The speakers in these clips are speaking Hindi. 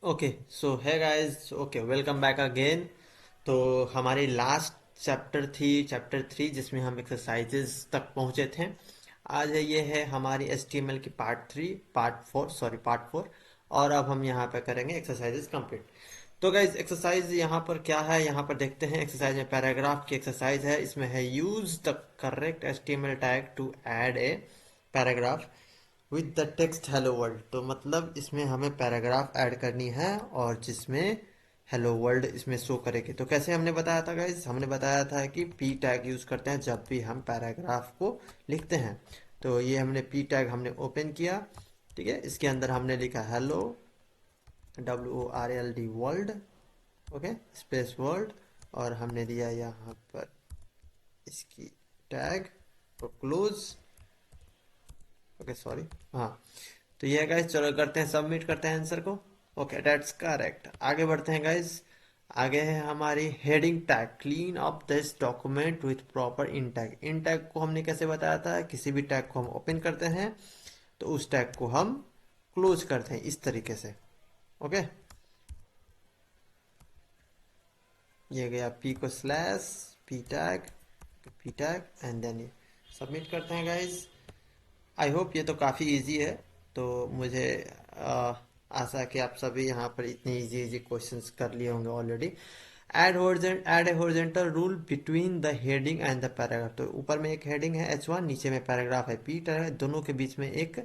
ओके सो है guys, okay welcome back again. तो हमारी लास्ट चैप्टर थ्री जिसमें हम एक्सरसाइजेस तक पहुंचे थे। आज ये है हमारी HTML की पार्ट फोर। और अब हम यहाँ पे करेंगे एक्सरसाइजेस कंप्लीट। तो गाइज एक्सरसाइज यहाँ पर क्या है, यहाँ पर देखते हैं। एक्सरसाइज में पैराग्राफ की एक्सरसाइज है। इसमें है use the correct HTML tag to add a paragraph with the text hello world. तो मतलब इसमें हमें पैराग्राफ ऐड करनी है और जिसमें हेलो वर्ल्ड इसमें शो करेगी। तो कैसे हमने बताया था गाइज, हमने बताया था कि पी टैग यूज करते हैं जब भी हम पैराग्राफ को लिखते हैं। तो ये हमने पी टैग हमने ओपन किया। ठीक है, इसके अंदर हमने लिखा hello WORLD world. Okay, space world. और हमने दिया यहाँ पर इसकी टैग को क्लोज। ओके सॉरी, हाँ। तो ये है गाइस, चलो करते हैं, सबमिट करते हैं आंसर को। Okay that's correct. आगे बढ़ते हैं गाइस। आगे है हमारी heading tag, clean up this document with proper in tag. In tag को हमने कैसे बताया था, किसी भी टैग को हम ओपन करते हैं तो उस टैग को हम क्लोज करते हैं इस तरीके से। ओके, ये गया पी को slash p tag and then submit करते हैं गाइस। आई होप ये तो काफ़ी इजी है। तो मुझे आ, आशा है कि आप सभी यहाँ पर इतने इजी इजी क्वेश्चंस कर लिए होंगे already. Add a horizontal rule between the heading and the paragraph. तो ऊपर में एक हेडिंग है H1, नीचे में पैराग्राफ है P टैग, दोनों के बीच में एक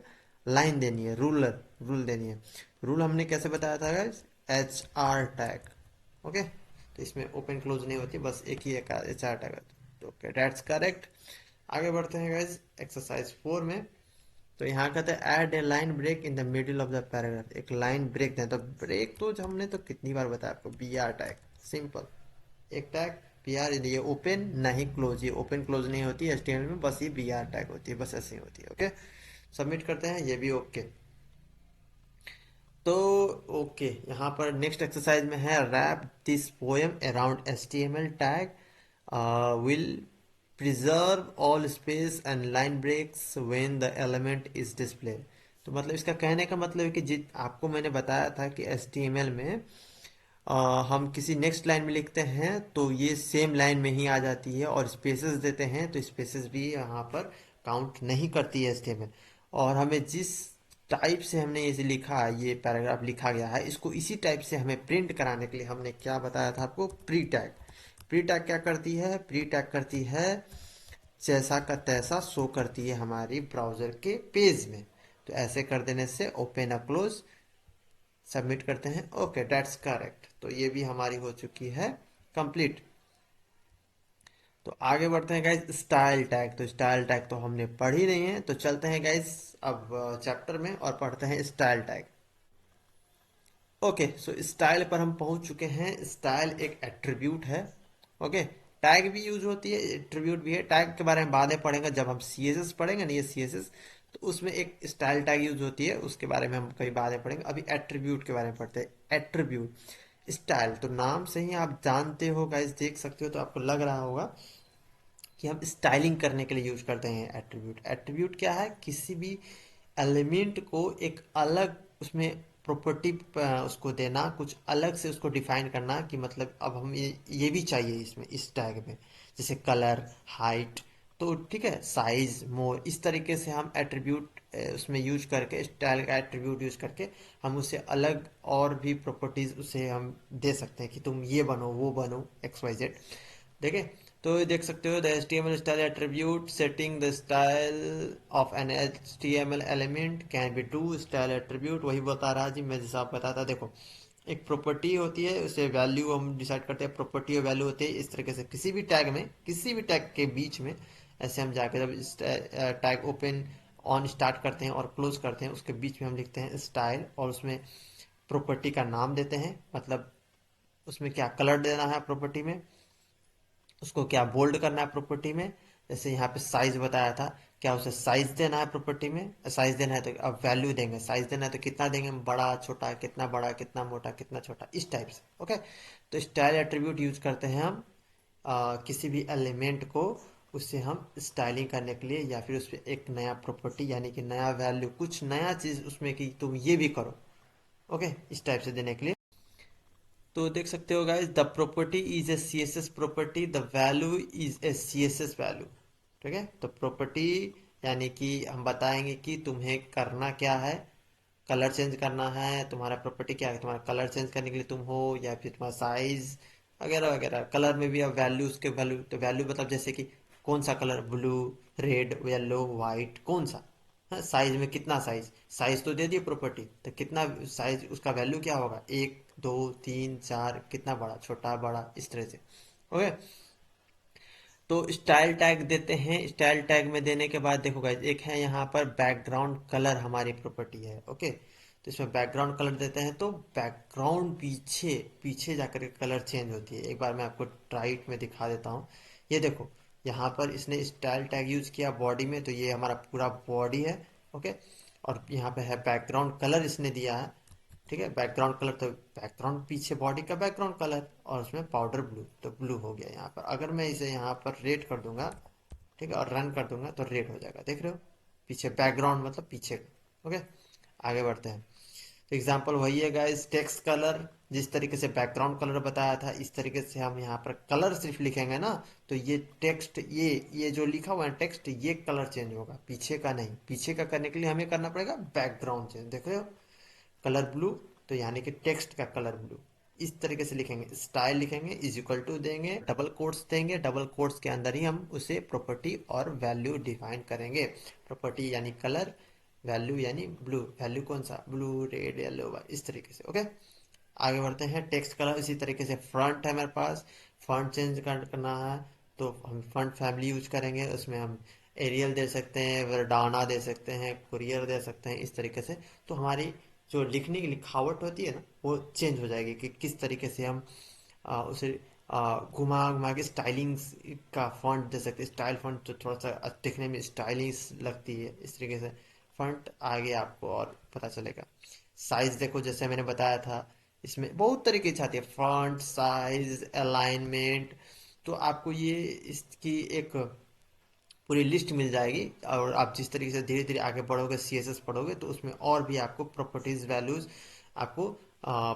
लाइन देनी है, रूल देनी है। रूल हमने कैसे बताया था गाइस, HR टैग। ओके, तो इसमें ओपन क्लोज नहीं होती, बस एक ही HR टैग है। तो ओके दैट्स करेक्ट। आगे बढ़ते हैं गाइस एक्सरसाइज 4 में। तो यहाँ कहते हैं add a line break in the middle of the paragraph. एक लाइन ब्रेक दें, तो ब्रेक तो हमने तो कितनी बार बताया आपको, BR टैग। सिंपल, एक टैग BR, ये ओपन नहीं क्लोज, ये ओपन क्लोज नहीं होती HTML में, बस ये BR टैग होती है, बस ऐसी होती है। ओके, सबमिट करते हैं, ये भी ओके। तो ओके, यहाँ पर नेक्स्ट एक्सरसाइज में है wrap this poem around HTML tag will preserve all space and line breaks when the element is display. तो मतलब इसका कहने का मतलब है कि जित आपको मैंने बताया था कि HTML में हम किसी नेक्स्ट लाइन में लिखते हैं तो ये सेम लाइन में ही आ जाती है, और स्पेसेस देते हैं तो स्पेसेस भी यहाँ पर काउंट नहीं करती है HTML। और हमें जिस टाइप से हमने इसे लिखा, ये पैराग्राफ लिखा गया है, इसको इसी टाइप से हमें प्रिंट कराने के लिए हमने क्या बताया था आपको, प्री टैग। प्री टैग क्या करती है, प्री टैग करती है जैसा का तैसा शो करती है हमारी ब्राउजर के पेज में। तो ऐसे कर देने से ओपन अ क्लोज, सबमिट करते हैं। Okay that's correct. तो ये भी हमारी हो चुकी है कंप्लीट। तो आगे बढ़ते हैं गाइज स्टाइल टैग। तो स्टाइल टैग तो हमने पढ़ ही नहीं है, तो चलते हैं गाइज अब चैप्टर में और पढ़ते हैं style tag. Okay so style पर हम पहुंच चुके हैं। स्टाइल एक एट्रीब्यूट है। ओके, टैग भी यूज होती है, एट्रीब्यूट भी है। टैग के बारे में बाद में पढ़ेंगे, जब हम CSS पढ़ेंगे ना, ये CSS, तो उसमें एक स्टाइल टैग यूज होती है, उसके बारे में हम कभी बाद में पढ़ेंगे। अभी एट्रीब्यूट के बारे में पढ़ते हैं। एट्रीब्यूट, स्टाइल तो नाम से ही आप जानते हो गाइस, देख सकते हो तो आपको लग रहा होगा कि हम स्टाइलिंग करने के लिए यूज करते हैं एट्रीब्यूट। एट्रीब्यूट क्या है, किसी भी एलिमेंट को एक अलग उसमें प्रॉपर्टी उसको देना, कुछ अलग से उसको डिफाइन करना, कि मतलब अब हम ये भी चाहिए इसमें, इस टैग में, जैसे कलर, हाइट, तो ठीक है, साइज, मोर, इस तरीके से हम एट्रीब्यूट उसमें यूज करके, स्टाइल का एट्रीब्यूट यूज करके हम उसे अलग और भी प्रॉपर्टीज उसे हम दे सकते हैं कि तुम ये बनो, वो बनो, XYZ। देखे, तो ये देख सकते हो the HTML style attribute setting the style of an HTML element can be to style attribute. वही बता रहा जी, मैं जैसा आप बताता, देखो एक प्रॉपर्टी होती है, उसे वैल्यू हम डिसाइड करते हैं, प्रॉपर्टी और वैल्यू होती है। इस तरीके से किसी भी टैग में, किसी भी टैग के बीच में, ऐसे हम जाकर जब टैग ओपन ऑन स्टार्ट करते हैं और क्लोज करते हैं, उसके बीच में हम लिखते हैं स्टाइल, और उसमें प्रॉपर्टी का नाम देते हैं, मतलब उसमें क्या कलर देना है प्रॉपर्टी में, उसको क्या बोल्ड करना है प्रॉपर्टी में। जैसे यहाँ पे साइज बताया था, क्या उसे साइज देना है प्रॉपर्टी में, साइज देना है तो अब वैल्यू देंगे, साइज देना है तो कितना देंगे, बड़ा कितना मोटा कितना छोटा, इस टाइप से। ओके, तो स्टाइल एट्रीब्यूट यूज करते हैं हम किसी भी एलिमेंट को, उससे हम स्टाइलिंग करने के लिए, या फिर उस पर एक नया प्रॉपर्टी यानी कि नया वैल्यू, कुछ नया चीज उसमें कि तुम ये भी करो, ओके, इस टाइप से देने के लिए। तो देख सकते हो guys, the property is a CSS property, the value is a CSS value. ठीक है, तो प्रॉपर्टी यानी कि हम बताएंगे कि तुम्हें करना क्या है, कलर चेंज करना है। तुम्हारा प्रॉपर्टी क्या है, तुम्हारा कलर चेंज करने के लिए तुम हो, या फिर तुम्हारा साइज वगैरह वगैरह। कलर में भी अब वैल्यू, उसके वैल्यू, तो वैल्यू मतलब जैसे कि कौन सा colour, blue, red, yellow, white, कौन सा। हाँ, साइज में कितना साइज, साइज तो दे दिए प्रॉपर्टी, तो कितना साइज, उसका वैल्यू क्या होगा, एक, दो, तीन, चार, कितना बड़ा, छोटा, बड़ा, इस तरह से। ओके, तो स्टाइल टैग देते हैं। स्टाइल टैग में देने के बाद देखो गाइस, एक है यहाँ पर बैकग्राउंड कलर, हमारी प्रॉपर्टी है। ओके, तो इसमें बैकग्राउंड कलर देते हैं, तो बैकग्राउंड पीछे पीछे जाकर के कलर चेंज होती है। एक बार मैं आपको राइट में दिखा देता हूँ। ये देखो, यहाँ पर इसने स्टाइल टैग यूज किया बॉडी में, तो ये हमारा पूरा बॉडी है। ओके, और यहाँ पे है बैकग्राउंड कलर इसने दिया है। ठीक है, बैकग्राउंड कलर, तो बैकग्राउंड पीछे बॉडी का बैकग्राउंड कलर, और उसमें पाउडर ब्लू, तो ब्लू हो गया यहाँ पर। अगर मैं इसे यहाँ पर रेड कर दूंगा, ठीक है, और रन कर दूंगा, तो रेड हो जाएगा, देख रहे हो, पीछे बैकग्राउंड मतलब पीछे का। ओके, आगे बढ़ते हैं। तो एग्जाम्पल वही है गाइस, टेक्स्ट कलर, जिस तरीके से बैकग्राउंड कलर बताया था, इस तरीके से हम यहाँ पर कलर सिर्फ लिखेंगे ना, तो ये टेक्स्ट, ये जो लिखा हुआ है टेक्स्ट, ये कलर चेंज होगा, पीछे का नहीं। पीछे का करने के लिए हमें करना पड़ेगा बैकग्राउंड चेंज, देख रहे हो, कलर ब्लू, तो यानी कि टेक्स्ट का कलर ब्लू। इस तरीके से लिखेंगे, स्टाइल लिखेंगे, इज इक्वल टू देंगे, डबल कोट्स देंगे, डबल कोट्स के अंदर ही हम उसे प्रॉपर्टी और वैल्यू डिफाइन करेंगे। प्रॉपर्टी यानी कलर, वैल्यू यानी ब्लू, वैल्यू कौन सा, ब्लू, रेड, येलो, इस तरीके से। ओके, आगे बढ़ते हैं। टेक्स्ट कलर इसी तरीके से, फ्रंट है मेरे पास, फ्रंट चेंज करना है, तो हम फ्रंट फैमिली यूज करेंगे, उसमें हम एरियल दे सकते हैं, वर्डाना दे सकते हैं, कुरियर दे सकते हैं, इस तरीके से। तो हमारी जो लिखने की लिखावट होती है ना, वो चेंज हो जाएगी कि किस तरीके से हम उसे घुमा घुमा के स्टाइलिंग का फॉन्ट दे सकते हैं। स्टाइल फॉन्ट तो थोड़ा सा दिखने में स्टाइलिश लगती है, इस तरीके से फॉन्ट आगे आपको और पता चलेगा। साइज देखो, जैसे मैंने बताया था, इसमें बहुत तरीके की आती है, फॉन्ट साइज, अलाइनमेंट। तो आपको ये इसकी एक पूरी लिस्ट मिल जाएगी, और आप जिस तरीके से धीरे धीरे आगे बढ़ोगे, सीएसएस पढ़ोगे, तो उसमें और भी आपको प्रॉपर्टीज, वैल्यूज आपको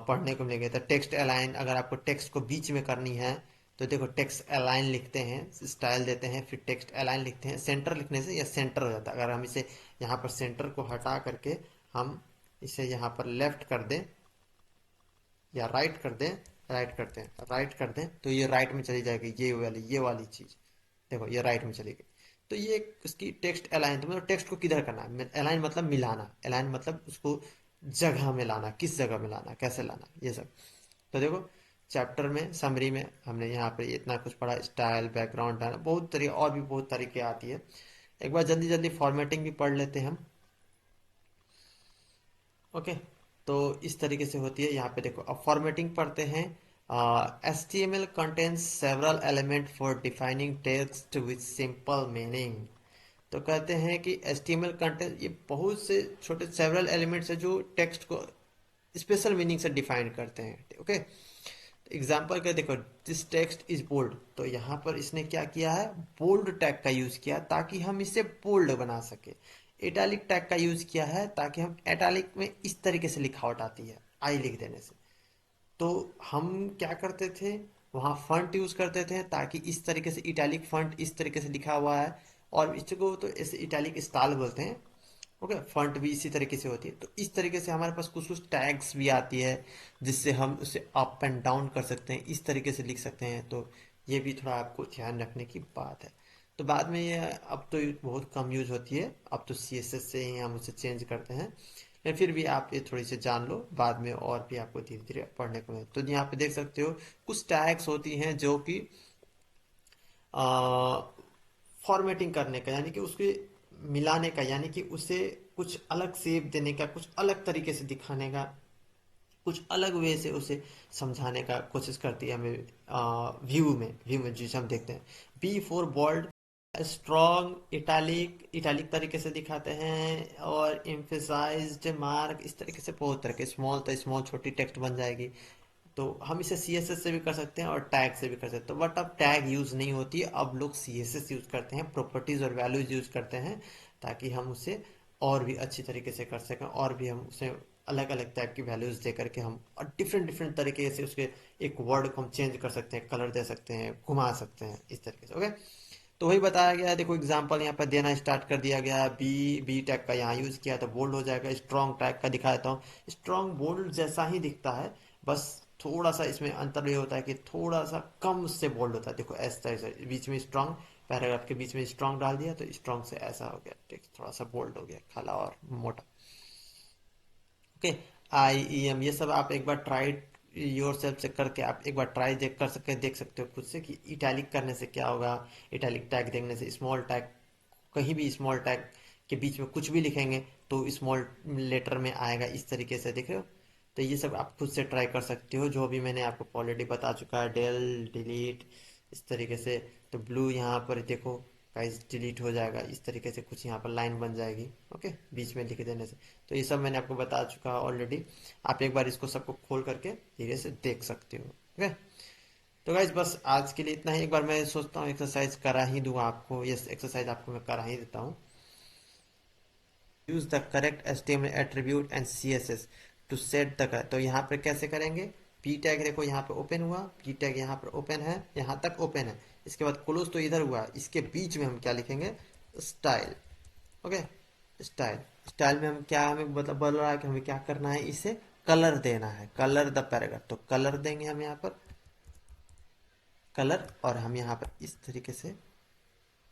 पढ़ने को मिलेंगे। तो टेक्स्ट अलाइन, अगर आपको टेक्स्ट को बीच में करनी है, तो देखो टेक्स्ट अलाइन लिखते हैं, स्टाइल देते हैं, फिर टेक्स्ट अलाइन लिखते हैं। सेंटर लिखने से यह सेंटर हो जाता है। अगर हम इसे यहाँ पर सेंटर को हटा करके हम इसे यहाँ पर लेफ्ट कर दें या राइट कर दें, राइट करते हैं, राइट कर दें, तो ये राइट में चली जाएगी, ये वाली चीज, देखो ये राइट में चली गई। तो ये उसकी टेक्स्ट अलाइन, तो मतलब टेक्स्ट को किधर करना है, अलाइन मतलब मिलाना, अलाइन मतलब उसको जगह में लाना, किस जगह में लाना, कैसे लाना, ये सब। तो देखो, चैप्टर में समरी में हमने यहाँ पे इतना कुछ पढ़ा, स्टाइल, बैकग्राउंड, बहुत तरीके, और भी बहुत तरीके आती है। एक बार जल्दी जल्दी फॉर्मेटिंग भी पढ़ लेते हैं हम। ओके, तो इस तरीके से होती है। यहाँ पे देखो, अब फॉर्मेटिंग पढ़ते हैं। HTML contains several element for defining text with simple meaning। तो कहते हैं कि HTML कंटेंट, ये बहुत से छोटे सेवरल एलिमेंट्स है जो टेक्स्ट को स्पेशल मीनिंग से डिफाइन करते हैं। ओके, एग्जाम्पल क्या देखो, दिस टेक्स्ट इज बोल्ड, तो यहाँ पर इसने क्या किया है, बोल्ड टैग का यूज किया ताकि हम इसे बोल्ड बना सके। इटैलिक टैग का यूज किया है ताकि हम इटैलिक में इस तरीके से लिखावट आती है आई लिख देने से। तो हम क्या करते थे, वहाँ फंट यूज करते थे ताकि इस तरीके से इटैलिक फंट इस तरीके से लिखा हुआ है, और इसको तो ऐसे इटैलिक स्टाइल बोलते हैं। ओके, फंट भी इसी तरीके से होती है। तो इस तरीके से हमारे पास कुछ कुछ टैग्स भी आती है, जिससे हम उसे अप एंड डाउन कर सकते हैं, इस तरीके से लिख सकते हैं। तो ये भी थोड़ा आपको ध्यान रखने की बात है। तो बाद में ये, अब तो ये बहुत कम यूज होती है, अब तो सीएसएस से ही हम उसे चेंज करते हैं। लेकिन फिर भी आप ये थोड़ी सी जान लो, बाद में और भी आपको धीरे धीरे पढ़ने को मिले। तो यहाँ पे देख सकते हो, कुछ टैग्स होती हैं जो कि फॉर्मेटिंग करने का, यानी कि उसके मिलाने का, यानी कि उसे कुछ अलग शेप देने का, कुछ अलग तरीके से दिखाने का, कुछ अलग वे से उसे समझाने का कोशिश करती है हमें। व्यू में जिसे हम देखते हैं, B for bold, strong, italic, italic तरीके से दिखाते हैं, और एम्फेसाइज्ड, मार्क, इस तरीके से बहुत तरह के, स्मॉल तो स्मॉल छोटी टेक्स्ट बन जाएगी। तो हम इसे सीएसएस से भी कर सकते हैं और टैग से भी कर सकते हैं, बट अब टैग यूज नहीं होती है, अब लोग सीएसएस यूज करते हैं, प्रॉपर्टीज और वैल्यूज यूज करते हैं, ताकि हम उसे और भी अच्छी तरीके से कर सकें, और भी हम उसे अलग अलग टाइप की वैल्यूज दे करके हम और डिफरेंट डिफरेंट तरीके से उसके एक वर्ड को हम चेंज कर सकते हैं, कलर दे सकते हैं, घुमा सकते हैं इस तरीके से। ओके, तो वही बताया गया है। देखो एग्जांपल यहाँ पर देना स्टार्ट कर दिया गया, बी टैग का यहाँ यूज किया तो बोल्ड हो जाएगा। स्ट्रॉन्ग टैग का दिखा देता हूँ, स्ट्रॉन्ग बोल्ड जैसा ही दिखता है, बस थोड़ा सा इसमें अंतर ये होता है कि थोड़ा सा कम से बोल्ड होता है। देखो ऐसा तरह से बीच में स्ट्रॉन्ग, पैराग्राफ के बीच में स्ट्रॉन्ग डाल दिया तो स्ट्रॉन्ग से ऐसा हो गया, टेक्स्ट थोड़ा सा बोल्ड हो गया, खाला और मोटा। ओके, आई ई एम ये सब आप एक बार ट्राई योर सेल्फ से करके आप एक बार ट्राई देख सकते हो खुद से कि इटैलिक करने से क्या होगा। इटैलिक टैग देखने से, स्मॉल टैग, कहीं भी स्मॉल टैग के बीच में कुछ भी लिखेंगे तो स्मॉल लेटर में आएगा इस तरीके से, देख रहे हो। तो ये सब आप खुद से ट्राई कर सकते हो, जो भी मैंने आपको ऑलरेडी बता चुका है, डेल डिलीट इस तरीके से। तो ब्लू यहाँ पर देखो गाइस डिलीट हो जाएगा इस तरीके से, कुछ यहाँ पर लाइन बन जाएगी। ओके, बीच में लिख देने से। तो ये सब मैंने आपको बता चुका है ऑलरेडी, आप एक बार इसको सबको खोल करके धीरे से देख सकते हो। ओके, तो गाइज बस आज के लिए इतना ही। एक बार मैं सोचता हूँ एक्सरसाइज करा ही दूंगा आपको, यस एक्सरसाइज आपको मैं करा ही देता हूँ। Use the correct HTML attribute and CSS to set the correct. तो यहाँ पर कैसे करेंगे, पी टैग देखो यहाँ पे ओपन हुआ, पी टैग यहाँ पर ओपन है, यहाँ तक ओपन है, इसके बाद क्लोज तो इधर हुआ, इसके बीच में हम क्या लिखेंगे, स्टाइल। ओके, स्टाइल, स्टाइल में हम क्या, हमें मतलब बोल रहा है कि हमें क्या करना है, इसे कलर देना है, कलर द पैराग्राफ। तो कलर देंगे हम यहाँ पर कलर, और हम यहाँ पर इस तरीके से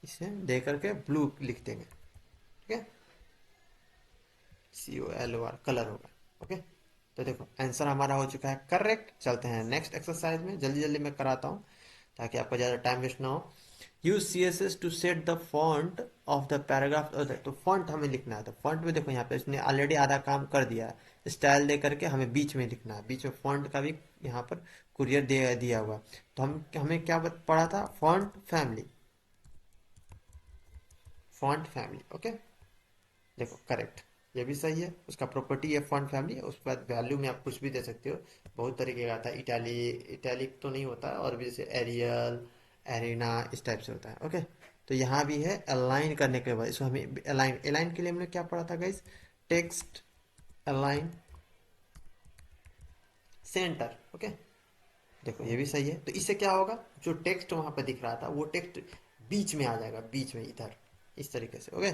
इसे दे करके ब्लू लिख देंगे। ठीक है, COLOR कलर होगा। ओके, तो देखो आंसर हमारा हो चुका है करेक्ट। चलते हैं नेक्स्ट एक्सरसाइज में, जल्दी जल्दी मैं कराता हूँ ताकि आपका ज़्यादा टाइम वेस्ट ना हो। Use CSS to set the font of the paragraph. तो फॉन्ट हमें लिखना है, तो फॉन्ट में देखो यहाँ पे इसने ऑलरेडी आधा काम कर दिया है, स्टाइल दे करके हमें बीच में लिखना है, बीच में फॉन्ट का भी यहाँ पर कुरियर दे दिया हुआ। तो हम हमें क्या पढ़ा था, font family, font family. Okay, देखो करेक्ट, ये भी सही है, उसका प्रॉपर्टी है फॉन्ट फैमिली। उसके बाद वैल्यू में आप कुछ भी दे सकते हो, बहुत तरीके का आता है, इटाली इटैलिक तो नहीं होता, और भी जैसे एरियल, एरिना इस टाइप से होता है। ओके, तो यहाँ भी है अलाइन करने के बाद इसको हमें अलाइन, अलाइन के लिए हमने क्या पढ़ा था guys, text align centre. Okay, देखो ये भी सही है। तो इससे क्या होगा, जो टेक्स्ट वहां पर दिख रहा था वो टेक्स्ट बीच में आ जाएगा, बीच में इधर इस तरीके से। Okay,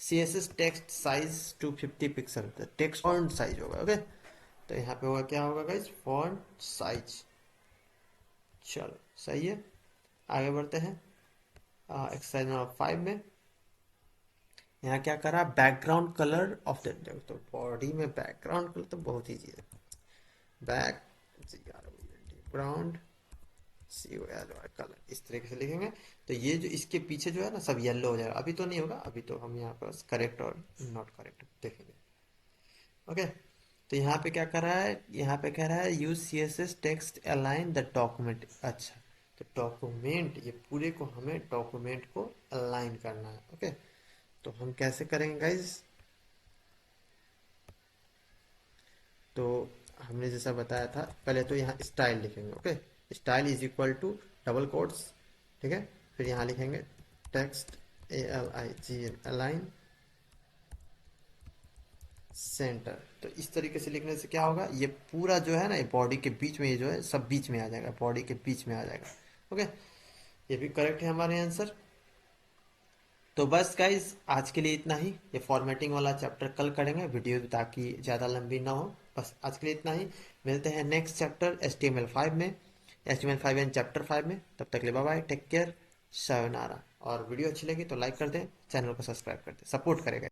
CSS text size 250 pixel, text font size होगा। ओके, तो यहाँ पे होगा, क्या होगा गाइज, फॉन्ट साइज। चलो सही है, आगे बढ़ते हैं एक्सरसाइज नंबर 5 में। यहाँ क्या करा, बैकग्राउंड कलर ऑफ द, तो बॉडी में बैकग्राउंड कलर तो बहुत ईजी है, बैकग्राउंड COLOR कलर इस तरीके से लिखेंगे। तो ये जो इसके पीछे जो है ना सब येलो हो जाएगा, अभी तो नहीं होगा, अभी तो हम यहाँ पर करेक्ट और नॉट करेक्ट देखेंगे। ओके, तो यहाँ पे क्या कर रहा है, यहाँ पे कह रहा है use CSS text align the document. अच्छा, तो डॉक्यूमेंट, ये पूरे को हमें डॉक्यूमेंट को अलाइन करना है। ओके, तो हम कैसे करेंगे गाइज, तो हमने जैसा बताया था, पहले तो यहाँ स्टाइल लिखेंगे। Okay, style is equal to double quotes, ठीक है, फिर यहाँ लिखेंगे टेक्स्ट ALIGN अलाइन सेंटर। तो इस तरीके से लिखने से क्या होगा, ये पूरा जो है ना, ये बॉडी के बीच में, ये जो है सब बीच में आ जाएगा, बॉडी के बीच में आ जाएगा। ओके, ये भी करेक्ट है हमारे आंसर। तो बस गाइज आज के लिए इतना ही, ये फॉर्मेटिंग वाला चैप्टर कल करेंगे वीडियो, ताकि ज़्यादा लंबी ना हो। बस आज के लिए इतना ही, मिलते हैं नेक्स्ट चैप्टर HTML5 में, HTML5 एंड चैप्टर 5 में। तब तक ले bye bye, take care, sayonara. और वीडियो अच्छी लगी तो लाइक कर दें, चैनल को सब्सक्राइब कर दें, सपोर्ट करेगा।